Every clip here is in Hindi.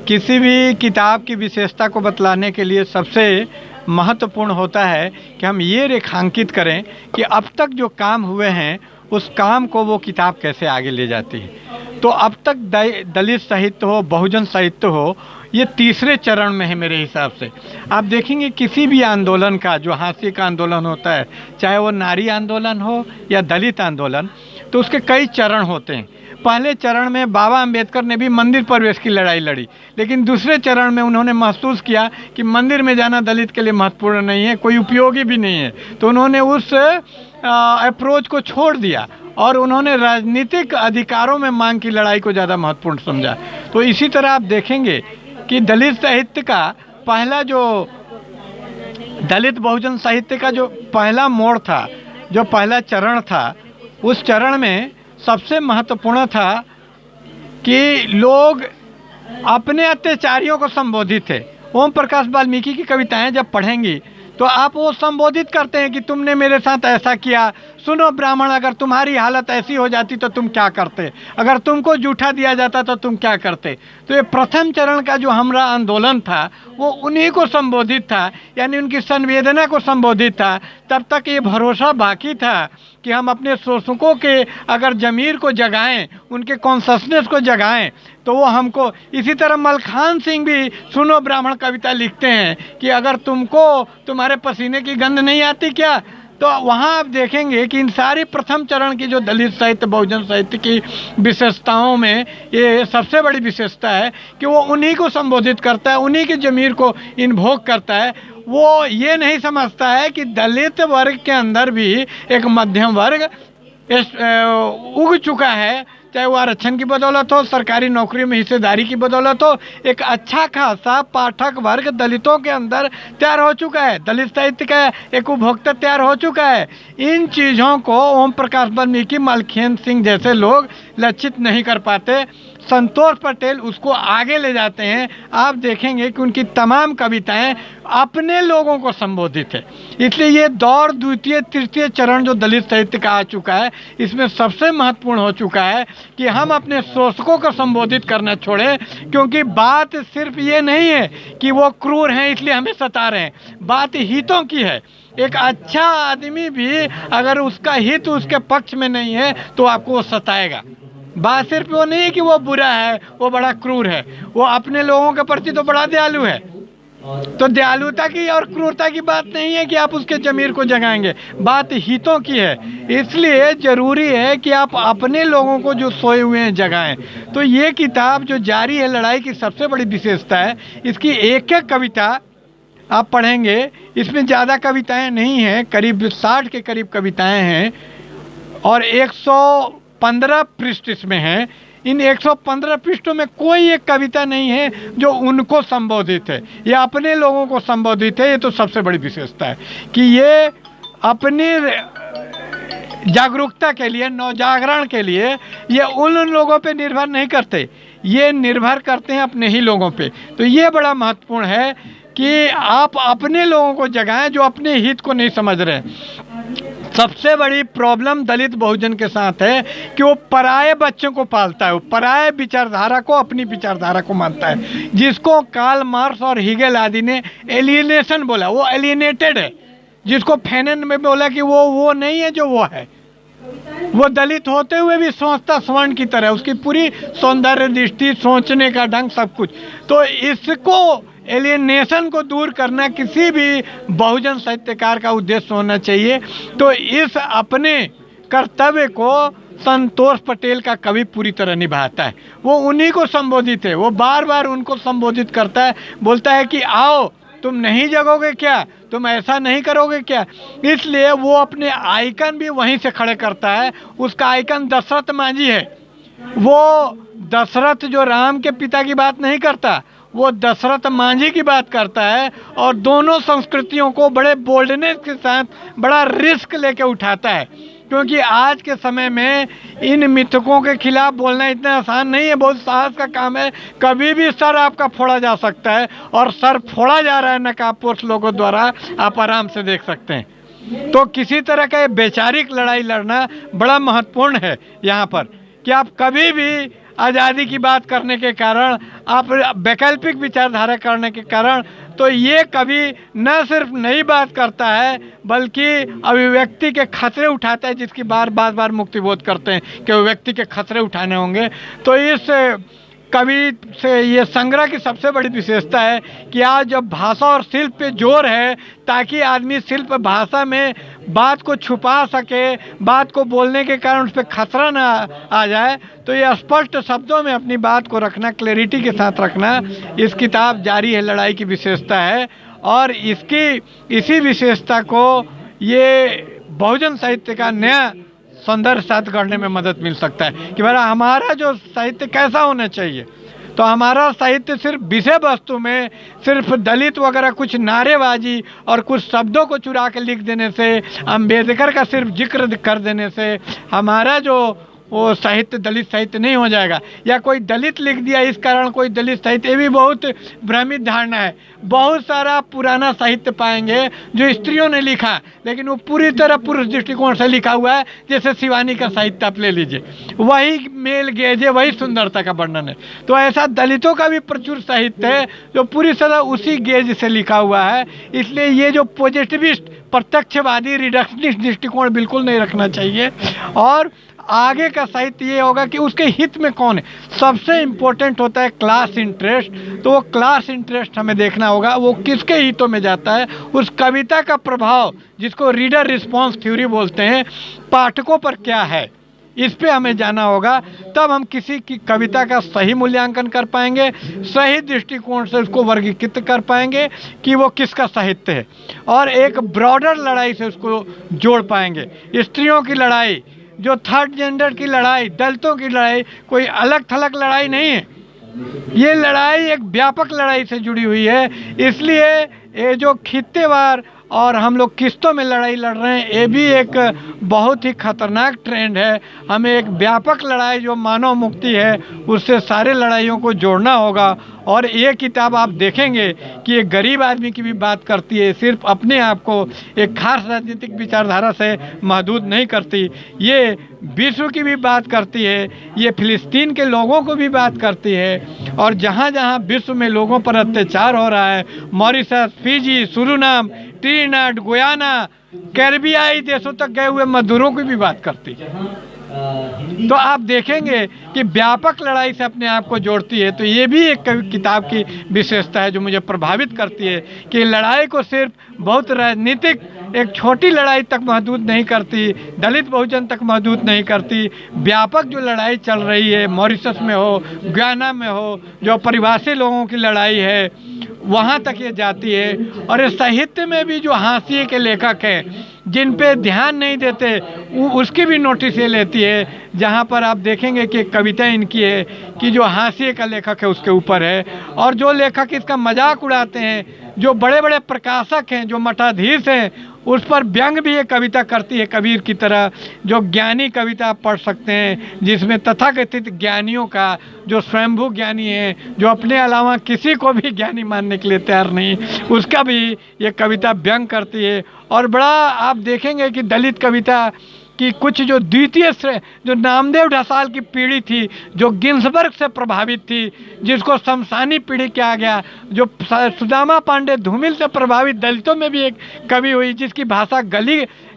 किसी भी किताब की विशेषता को बतलाने के लिए सबसे महत्वपूर्ण होता है कि हम ये रेखांकित करें कि अब तक जो काम हुए हैं उस काम को वो किताब कैसे आगे ले जाती है। तो अब तक दलित साहित्य हो, बहुजन साहित्य हो, ये तीसरे चरण में है मेरे हिसाब से। आप देखेंगे किसी भी आंदोलन का, जो हाशिए का आंदोलन होता है, चाहे वो नारी आंदोलन हो या दलित आंदोलन, तो उसके कई चरण होते हैं। पहले चरण में बाबा अंबेडकर ने भी मंदिर प्रवेश की लड़ाई लड़ी, लेकिन दूसरे चरण में उन्होंने महसूस किया कि मंदिर में जाना दलित के लिए महत्वपूर्ण नहीं है, कोई उपयोगी भी नहीं है, तो उन्होंने उस अप्रोच को छोड़ दिया और उन्होंने राजनीतिक अधिकारों में मांग की लड़ाई को ज़्यादा महत्वपूर्ण समझा। तो इसी तरह आप देखेंगे कि दलित साहित्य का पहला, जो दलित बहुजन साहित्य का जो पहला मोड़ था, जो पहला चरण था, उस चरण में सबसे महत्वपूर्ण था कि लोग अपने अत्याचारियों को संबोधित थे। ओम प्रकाश वाल्मीकि की कविताएं जब पढ़ेंगी तो आप वो संबोधित करते हैं कि तुमने मेरे साथ ऐसा किया, सुनो ब्राह्मण, अगर तुम्हारी हालत ऐसी हो जाती तो तुम क्या करते, अगर तुमको जूठा दिया जाता तो तुम क्या करते। तो ये प्रथम चरण का जो हमारा आंदोलन था वो उन्हीं को संबोधित था, यानी उनकी संवेदना को संबोधित था। तब तक ये भरोसा बाकी था कि हम अपने शोषकों के अगर ज़मीर को जगाएं, उनके कॉन्शसनेस को जगाएं, तो वो हमको। इसी तरह मलखान सिंह भी सुनो ब्राह्मण कविता लिखते हैं कि अगर तुमको तुम्हारे पसीने की गंध नहीं आती क्या। तो वहाँ आप देखेंगे कि इन सारी प्रथम चरण की जो दलित साहित्य, बहुजन साहित्य की विशेषताओं में ये सबसे बड़ी विशेषता है कि वो उन्हीं को संबोधित करता है, उन्हीं के ज़मीर को इन्वोक करता है। वो ये नहीं समझता है कि दलित वर्ग के अंदर भी एक मध्यम वर्ग उग चुका है, चाहे वो आरक्षण की बदौलत हो, सरकारी नौकरी में हिस्सेदारी की बदौलत हो। एक अच्छा खासा पाठक वर्ग दलितों के अंदर तैयार हो चुका है, दलित साहित्य का एक उपभोक्ता तैयार हो चुका है। इन चीज़ों को ओम प्रकाश वाल्मीकि, मलखान सिंह जैसे लोग लक्षित नहीं कर पाते। संतोष पटेल उसको आगे ले जाते हैं। आप देखेंगे कि उनकी तमाम कविताएं अपने लोगों को संबोधित है। इसलिए ये दौर द्वितीय तृतीय चरण जो दलित साहित्य का आ चुका है, इसमें सबसे महत्वपूर्ण हो चुका है कि हम अपने शोषकों को संबोधित करना छोड़ें, क्योंकि बात सिर्फ ये नहीं है कि वो क्रूर हैं इसलिए हमें सता रहे हैं, बात हितों की है। एक अच्छा आदमी भी अगर उसका हित उसके पक्ष में नहीं है तो आपको वो सताएगा। बात सिर्फ वो नहीं है कि वो बुरा है, वो बड़ा क्रूर है, वो अपने लोगों के प्रति तो बड़ा दयालु है। तो दयालुता की और क्रूरता की बात नहीं है कि आप उसके ज़मीर को जगाएंगे, बात हितों की है। इसलिए ज़रूरी है कि आप अपने लोगों को जो सोए हुए हैं जगाएं। तो ये किताब जो जारी है लड़ाई की सबसे बड़ी विशेषता है, इसकी एक एक कविता आप पढ़ेंगे, इसमें ज़्यादा कविताएं नहीं हैं, करीब 60 के करीब कविताएं हैं और 115 पृष्ठ इसमें हैं। इन 115 पृष्ठों में कोई एक कविता नहीं है जो उनको संबोधित है, ये अपने लोगों को संबोधित है। ये तो सबसे बड़ी विशेषता है कि ये अपनी जागरूकता के लिए, नवजागरण के लिए ये उन लोगों पे निर्भर नहीं करते, ये निर्भर करते हैं अपने ही लोगों पे। तो ये बड़ा महत्वपूर्ण है कि आप अपने लोगों को जगाएं जो अपने हित को नहीं समझ रहे हैं। सबसे बड़ी प्रॉब्लम दलित बहुजन के साथ है कि वो पराये बच्चों को पालता है, वो पराये विचारधारा को अपनी विचारधारा को मानता है, जिसको कार्ल मार्क्स और हीगेल आदि ने एलियनेशन बोला, वो एलियनेटेड है। जिसको फैनन में बोला कि वो नहीं है जो वो है, वो दलित होते हुए भी सोचता स्वर्ण की तरह, उसकी पूरी सौंदर्य दृष्टि, सोचने का ढंग, सब कुछ। तो इसको एलियनेशन को दूर करना किसी भी बहुजन साहित्यकार का उद्देश्य होना चाहिए। तो इस अपने कर्तव्य को संतोष पटेल का कवि पूरी तरह निभाता है। वो उन्हीं को संबोधित है, वो बार बार उनको संबोधित करता है, बोलता है कि आओ, तुम नहीं जगोगे क्या, तुम ऐसा नहीं करोगे क्या। इसलिए वो अपने आइकन भी वहीं से खड़े करता है। उसका आइकन दशरथ मांझी है। वो दशरथ जो राम के पिता की बात नहीं करता, वो दशरथ मांझी की बात करता है और दोनों संस्कृतियों को बड़े बोल्डनेस के साथ बड़ा रिस्क लेके उठाता है। क्योंकि आज के समय में इन मिथकों के खिलाफ बोलना इतना आसान नहीं है, बहुत साहस का काम है। कभी भी सर आपका फोड़ा जा सकता है और सर फोड़ा जा रहा है नकाबपोश लोगों द्वारा, आप आराम से देख सकते हैं। तो किसी तरह का वैचारिक लड़ाई लड़ना बड़ा महत्वपूर्ण है यहाँ पर, कि आप कभी भी आज़ादी की बात करने के कारण, आप वैकल्पिक विचारधारा करने के कारण, तो ये कभी न सिर्फ नई बात करता है बल्कि अभिव्यक्ति के खतरे उठाता है, जिसकी बार बार मुक्तिबोध करते हैं कि अभिव्यक्ति के खतरे उठाने होंगे। तो इस कवि से ये संग्रह की सबसे बड़ी विशेषता है कि आज जब भाषा और शिल्प पे जोर है ताकि आदमी शिल्प भाषा में बात को छुपा सके, बात को बोलने के कारण उस पर खतरा ना आ जाए, तो ये स्पष्ट शब्दों में अपनी बात को रखना, क्लैरिटी के साथ रखना, इस किताब जारी है लड़ाई की विशेषता है। और इसी विशेषता को ये बहुजन साहित्य का नया सौंदर्य साथ करने में मदद मिल सकता है कि भाई हमारा जो साहित्य कैसा होना चाहिए। तो हमारा साहित्य सिर्फ विषय वस्तु में सिर्फ दलित वगैरह कुछ नारेबाजी और कुछ शब्दों को चुरा के लिख देने से, अम्बेडकर का सिर्फ जिक्र कर देने से हमारा जो वो साहित्य दलित साहित्य नहीं हो जाएगा, या कोई दलित लिख दिया इस कारण कोई दलित साहित्य, ये भी बहुत भ्रमित धारणा है। बहुत सारा पुराना साहित्य पाएंगे जो स्त्रियों ने लिखा, लेकिन वो पूरी तरह पुरुष दृष्टिकोण से लिखा हुआ है। जैसे शिवानी का साहित्य आप ले लीजिए, वही मेल गेज है, वही सुंदरता का वर्णन है। तो ऐसा दलितों का भी प्रचुर साहित्य है जो पूरी तरह उसी गेज से लिखा हुआ है। इसलिए ये जो पॉजिटिविस्ट, प्रत्यक्षवादी, रिडक्शनिस्ट दृष्टिकोण बिल्कुल नहीं रखना चाहिए। और आगे का साहित्य ये होगा कि उसके हित में कौन है। सबसे इम्पोर्टेंट होता है क्लास इंटरेस्ट। तो वो क्लास इंटरेस्ट हमें देखना होगा, वो किसके हितों में जाता है, उस कविता का प्रभाव जिसको रीडर रिस्पॉन्स थ्योरी बोलते हैं, पाठकों पर क्या है, इस पे हमें जाना होगा। तब हम किसी की कविता का सही मूल्यांकन कर पाएंगे, सही दृष्टिकोण से उसको वर्गीकृत कर पाएंगे कि वो किसका साहित्य है, और एक ब्रॉडर लड़ाई से उसको जोड़ पाएंगे। स्त्रियों की लड़ाई, जो थर्ड जेंडर की लड़ाई, दलितों की लड़ाई कोई अलग थलग लड़ाई नहीं है, ये लड़ाई एक व्यापक लड़ाई से जुड़ी हुई है। इसलिए ये जो खित्तेवार और हम लोग किस्तों में लड़ाई लड़ रहे हैं, ये भी एक बहुत ही खतरनाक ट्रेंड है। हमें एक व्यापक लड़ाई जो मानव मुक्ति है उससे सारे लड़ाइयों को जोड़ना होगा। और ये किताब आप देखेंगे कि ये गरीब आदमी की भी बात करती है, सिर्फ अपने आप को एक खास राजनीतिक विचारधारा से महदूद नहीं करती, ये विश्व की भी बात करती है, ये फिलिस्तीन के लोगों को भी बात करती है। और जहाँ जहाँ विश्व में लोगों पर अत्याचार हो रहा है, Mauritius, Fiji, Suriname, Trinidad, Guyana, कैरिबियाई देशों तक गए हुए मजदूरों की भी बात करती है। तो आप देखेंगे कि व्यापक लड़ाई से अपने आप को जोड़ती है। तो ये भी एक किताब की विशेषता है जो मुझे प्रभावित करती है कि लड़ाई को सिर्फ बहुत राजनीतिक एक छोटी लड़ाई तक महदूद नहीं करती, दलित बहुजन तक महदूद नहीं करती। व्यापक जो लड़ाई चल रही है, मॉरिशस में हो, गुयाना में हो, जो परिभाषी लोगों की लड़ाई है, वहाँ तक ये जाती है। और इस साहित्य में भी जो हाशिए के लेखक हैं जिन पे ध्यान नहीं देते, उसकी भी नोटिस ये लेती है। जहाँ पर आप देखेंगे कि कविता इनकी है कि जो हाशिए का लेखक है उसके ऊपर है, और जो लेखक इसका मजाक उड़ाते हैं, जो बड़े बड़े प्रकाशक हैं, जो मठाधीश हैं, उस पर व्यंग भी ये कविता करती है कबीर की तरह। जो ज्ञानी कविता आप पढ़ सकते हैं जिसमें तथाकथित ज्ञानियों का, जो स्वयंभू ज्ञानी है, जो अपने अलावा किसी को भी ज्ञानी मानने के लिए तैयार नहीं, उसका भी ये कविता व्यंग करती है। और बड़ा आप देखेंगे कि दलित कविता कि कुछ जो द्वितीय श्रेय, जो नामदेव ढसाल की पीढ़ी थी, जो गिन्सबर्ग से प्रभावित थी, जिसको शमशानी पीढ़ी कहा गया, जो सुदामा पांडे धूमिल से प्रभावित दलितों में भी एक कवि हुई जिसकी भाषा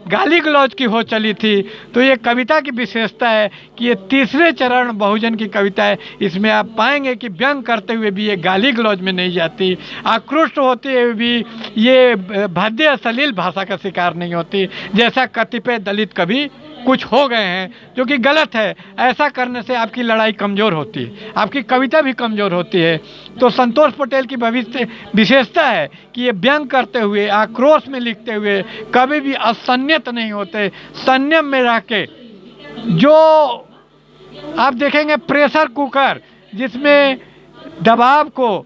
गाली गलौज की हो चली थी। तो ये कविता की विशेषता है कि ये तीसरे चरण बहुजन की कविता है। इसमें आप पाएंगे कि व्यंग करते हुए भी ये गाली गलौज में नहीं जाती, आक्रोश होते हुए भी ये भद्दे अश्लील भाषा का शिकार नहीं होती, जैसा कतिपय दलित कवि कुछ हो गए हैं, जो कि गलत है। ऐसा करने से आपकी लड़ाई कमज़ोर होती है, आपकी कविता भी कमज़ोर होती है। तो संतोष पटेल की भविष्य विशेषता है कि ये व्यंग करते हुए, आक्रोश में लिखते हुए कभी भी असंयत नहीं होते, संयम में रह के। जो आप देखेंगे प्रेशर कुकर जिसमें दबाव को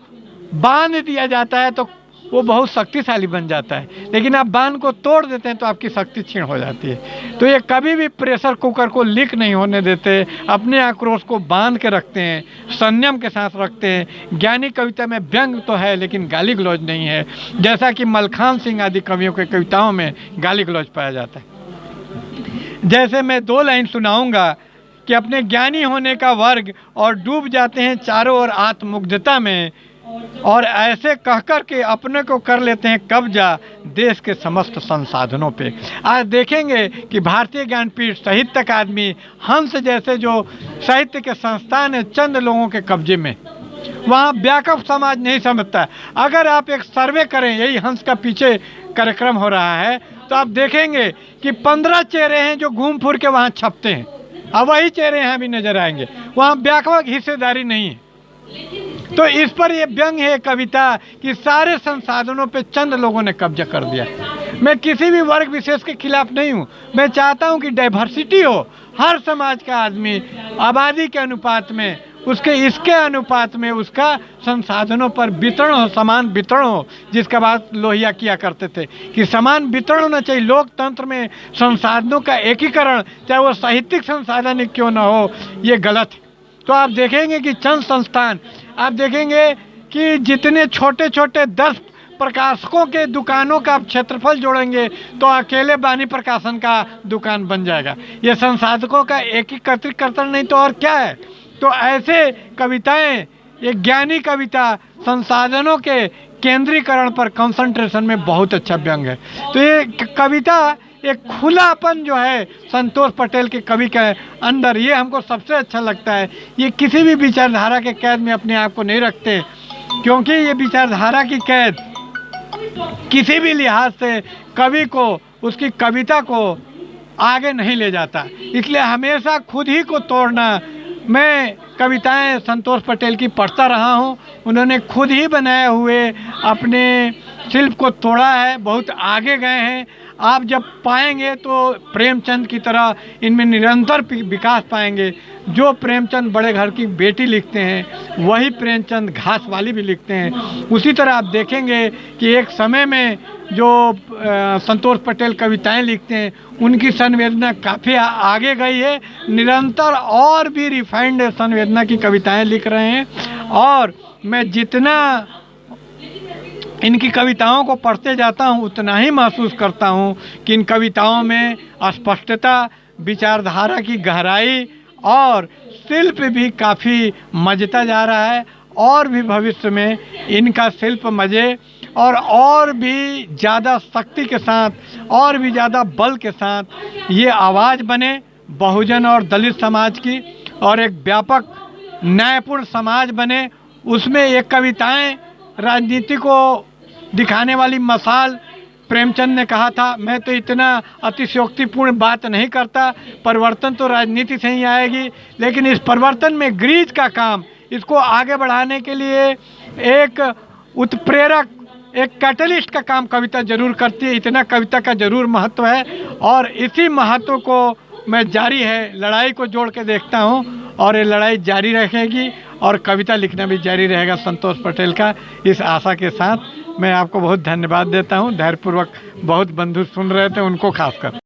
बांध दिया जाता है तो वो बहुत शक्तिशाली बन जाता है, लेकिन आप बांध को तोड़ देते हैं तो आपकी शक्ति क्षीण हो जाती है। तो ये कभी भी प्रेशर कुकर को लीक नहीं होने देते, अपने आक्रोश को बांध के रखते हैं, संयम के साथ रखते हैं। ज्ञानी कविता में व्यंग तो है लेकिन गाली गलौज नहीं है, जैसा कि मलखान सिंह आदि कवियों के कविताओं में गाली गलौज पाया जाता है। जैसे मैं 2 लाइन सुनाऊंगा कि अपने ज्ञानी होने का वर्ग और डूब जाते हैं चारों ओर आत्ममुग्धता में, और ऐसे कहकर के अपने को कर लेते हैं कब्जा देश के समस्त संसाधनों पे। आज देखेंगे कि भारतीय ज्ञानपीठ साहित्य अकादमी, हंस जैसे जो साहित्य के संस्थान है चंद लोगों के कब्जे में, वहाँ व्यापक समाज नहीं समझता है। अगर आप एक सर्वे करें, यही हंस का पीछे कार्यक्रम हो रहा है, तो आप देखेंगे कि 15 चेहरे हैं जो घूम फिर के वहाँ छपते हैं, अब वही चेहरे यहाँ भी नजर आएंगे, वहाँ व्यापक हिस्सेदारी नहीं है। तो इस पर ये व्यंग है कविता कि सारे संसाधनों पे चंद लोगों ने कब्जा कर दिया। मैं किसी भी वर्ग विशेष के खिलाफ नहीं हूँ, मैं चाहता हूँ कि डाइवर्सिटी हो, हर समाज का आदमी आबादी के अनुपात में, उसके इसके अनुपात में उसका संसाधनों पर वितरण हो, समान वितरण हो, जिसका बात लोहिया किया करते थे कि समान वितरण होना चाहिए। लोकतंत्र में संसाधनों का एकीकरण, चाहे वो साहित्यिक संसाधन क्यों ना हो, ये गलत है। तो आप देखेंगे कि चंद संस्थान, आप देखेंगे कि जितने छोटे छोटे 10 प्रकाशकों के दुकानों का आप क्षेत्रफल जोड़ेंगे तो अकेले बानी प्रकाशन का दुकान बन जाएगा। ये संसाधकों का एकीकरण नहीं तो और क्या है। तो ऐसे कविताएं, ये ज्ञानी कविता संसाधनों के केंद्रीकरण पर, कंसंट्रेशन में बहुत अच्छा व्यंग है। तो ये कविता एक खुलापन जो है संतोष पटेल के कवि के अंदर, ये हमको सबसे अच्छा लगता है। ये किसी भी विचारधारा के कैद में अपने आप को नहीं रखते, क्योंकि ये विचारधारा की कैद किसी भी लिहाज से कवि को, उसकी कविता को आगे नहीं ले जाता। इसलिए हमेशा खुद ही को तोड़ना, मैं कविताएं संतोष पटेल की पढ़ता रहा हूं, उन्होंने खुद ही बनाए हुए अपने शिल्प को तोड़ा है, बहुत आगे गए हैं। आप जब पाएंगे तो प्रेमचंद की तरह इनमें निरंतर विकास पाएंगे। जो प्रेमचंद बड़े घर की बेटी लिखते हैं, वही प्रेमचंद घास वाली भी लिखते हैं। उसी तरह आप देखेंगे कि एक समय में जो संतोष पटेल कविताएं लिखते हैं, उनकी संवेदना काफ़ी आगे गई है, निरंतर और भी रिफाइंड संवेदना की कविताएं लिख रहे हैं। और मैं जितना इनकी कविताओं को पढ़ते जाता हूँ, उतना ही महसूस करता हूँ कि इन कविताओं में स्पष्टता, विचारधारा की गहराई और शिल्प भी काफ़ी मजता जा रहा है। और भी भविष्य में इनका शिल्प मजे और भी ज़्यादा शक्ति के साथ, और भी ज़्यादा बल के साथ ये आवाज़ बने बहुजन और दलित समाज की, और एक व्यापक न्यायपूर्ण समाज बने। उसमें ये कविताएं राजनीति को दिखाने वाली मसाल, प्रेमचंद ने कहा था, मैं तो इतना अतिशयोक्तिपूर्ण बात नहीं करता, परिवर्तन तो राजनीति से ही आएगी, लेकिन इस परिवर्तन में ग्रीज का काम, इसको आगे बढ़ाने के लिए एक उत्प्रेरक, एक कैटलिस्ट का काम कविता जरूर करती है। इतना कविता का जरूर महत्व है, और इसी महत्व को मैं जारी है लड़ाई को जोड़ के देखता हूँ, और ये लड़ाई जारी रहेगी और कविता लिखना भी जारी रहेगा संतोष पटेल का। इस आशा के साथ मैं आपको बहुत धन्यवाद देता हूँ। धैर्यपूर्वक बहुत बंधु सुन रहे थे, उनको खासकर।